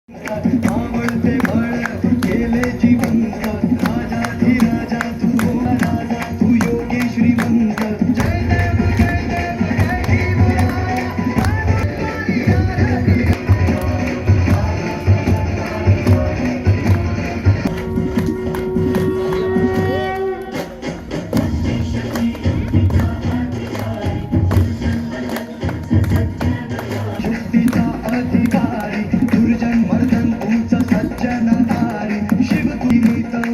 आवडते फळ केले जिवंत राजा तू योगी श्रीमंत जय देव जय शिवराय युक्तीचा अधिकारी दुर्जन मर्दन उंच सज्जन तारी शिव तुम्ही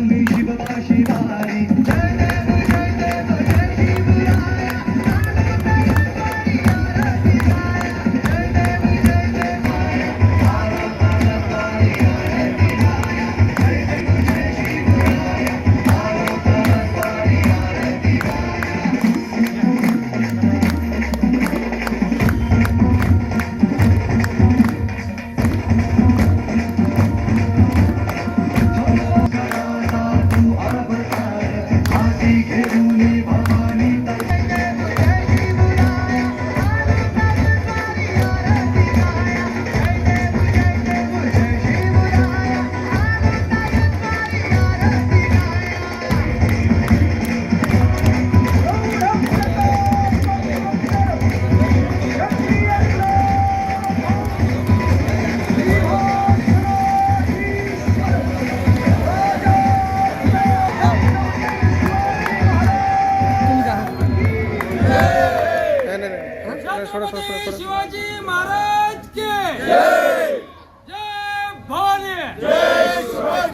मी शिववाशी वारी जय देव जय शिवराय तू अवतार हाती घेऊन भवानी छत्रपती शिवाजी महाराज के जय जय भवानी जय शिवाजी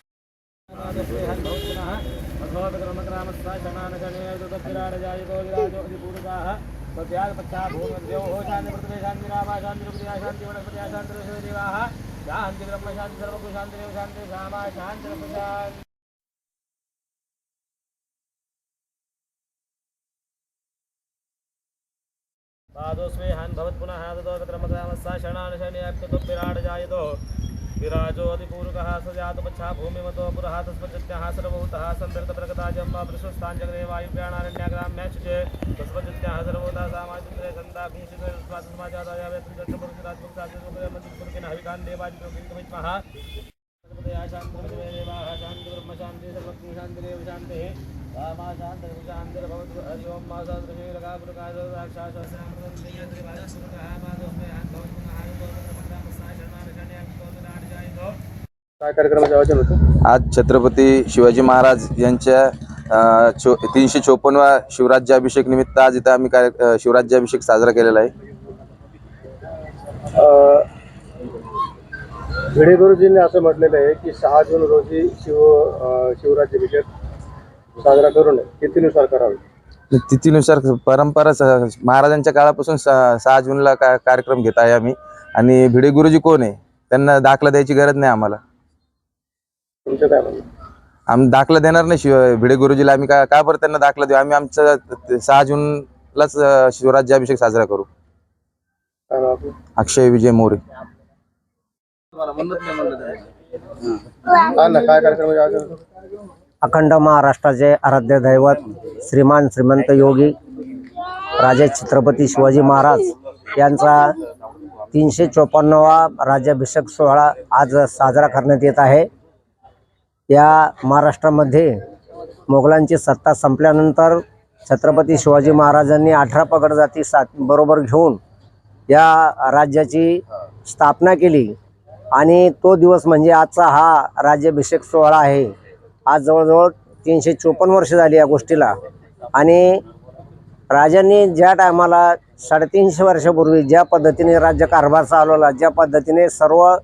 पादोस्मे हान भवत् पुनः ततो विक्रमग्रामस्सा शरणानशयनयाप्यतो विराट जायतो विराजो अधिपूर्वकः सजातो पच्छा भूमिमतो पुरः तस्मज्जत्यः सर्वभूतः सन्दर्तप्रगता जम्मा वृषस्थाञ्जग्रे वायुव्याणारण्याग्राम्याच्युचे तस्मज्जत्यः सर्वभूतः सामाजिन्द्रे सन्दा कुंसितस्माजाताय वेत्रजट्टपुरुषराजभक्ताजोगमन्दिरपुरकिन हविकान् देवादिप्रोकिन्तमित्मः शान्तिर्देवाः शान्तिर्ब्रह्मशान्तिः सर्वज्ञ शान्तिरेव शान्तिः मा शान्तिर्भवतु हरि ओं मा काय कार्यक्रमाचे आयोजन होतं? आज छत्रपती शिवाजी महाराज यांच्या 354व्या शिवराज्याभिषेक निमित्त आज इथं आम्ही शिवराज्याभिषेक साजरा केलेला आहे. भिडे गुरुजींनी असं म्हटलेलं आहे की 6 जून रोजी शिवराज्याभिषेक साजरा करू नये, तिथीनुसार करावे. तिथीनुसार परंपरा महाराजांच्या काळापासून 6 जूनला कार्यक्रम घेत आहे आम्ही. आणि भिडे गुरुजी कोण आहे, त्यांना दाखला द्यायची गरज नाही आम्हाला. तुमचं काय म्हणणं? आम्ही दाखला देणार नाही भिडे गुरुजीला. आम्ही का बरं त्यांना दाखला देऊ? आम्ही आमचं 6 जूनलाच शिवराज्याभिषेक साजरा करू. काय नाव आपलं? अक्षय विजय मोरे. काय कार्यक्रमाचे आयोजन होतं? अखंड महाराष्ट्राचे आराध्य दैवत श्रीमान श्रीमंत योगी राजे छत्रपती शिवाजी महाराज यांचा 354वा राज्याभिषेक सोहळा आज साजरा करण्यात येत आहे. या महाराष्ट्रामध्ये मोगलांची सत्ता संपल्यानंतर छत्रपती शिवाजी महाराजांनी 18 पगड जाती बरोबर घेऊन या राज्याची स्थापना केली. आणि तो दिवस म्हणजे आजचा हा राज्याभिषेक सोहळा आहे. आज जवळजवळ 354 वर्ष झाली या गोष्टीला. आणि राजांनी ज्या टायमाला 350 वर्षापूर्वी ज्या पद्धतीने राज्यकारभार चालवला, ज्या पद्धतीने सर्व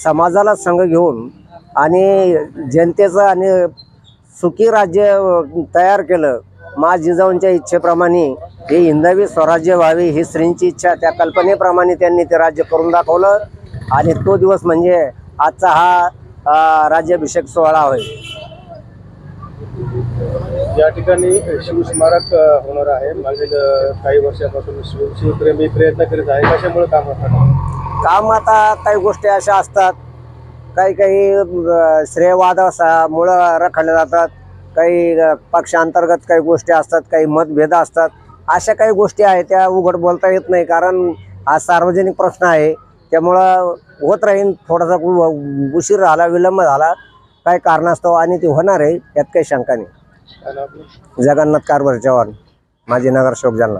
समाजाला संघ घेऊन आणि जनतेचं आणि सुखी राज्य तयार केलं, मा जिजाऊंच्या इच्छेप्रमाणे हे हिंदवी स्वराज्य व्हावे ही श्रींची इच्छा, त्या कल्पनेप्रमाणे त्यांनी ते राज्य करून दाखवलं. आणि तो दिवस म्हणजे आजचा हा राज्याभिषेक सोहळा होय. या ठिकाणी शिवस्मारक होणार आहे. मागील काही वर्षापासून शिवप्रेमी प्रयत्न करीत आहे. कशामुळे काम आता काही गोष्टी अशा असतात, काही श्रेयवादामुळं रखडल्या जातात, काही पक्षांतर्गत काही गोष्टी असतात, काही मतभेद असतात. अशा काही गोष्टी आहेत त्या उघड बोलता येत नाही, कारण हा सार्वजनिक प्रश्न आहे. त्यामुळं होत राहील. थोडासा उशीर झाला, विलंब झाला काय कारणास्तव, आणि ते होणार आहे यात काही शंका नाही. आणि आपलं जगन्नाथ कारभार चव्हाण, माजी नगरसेवक जालना.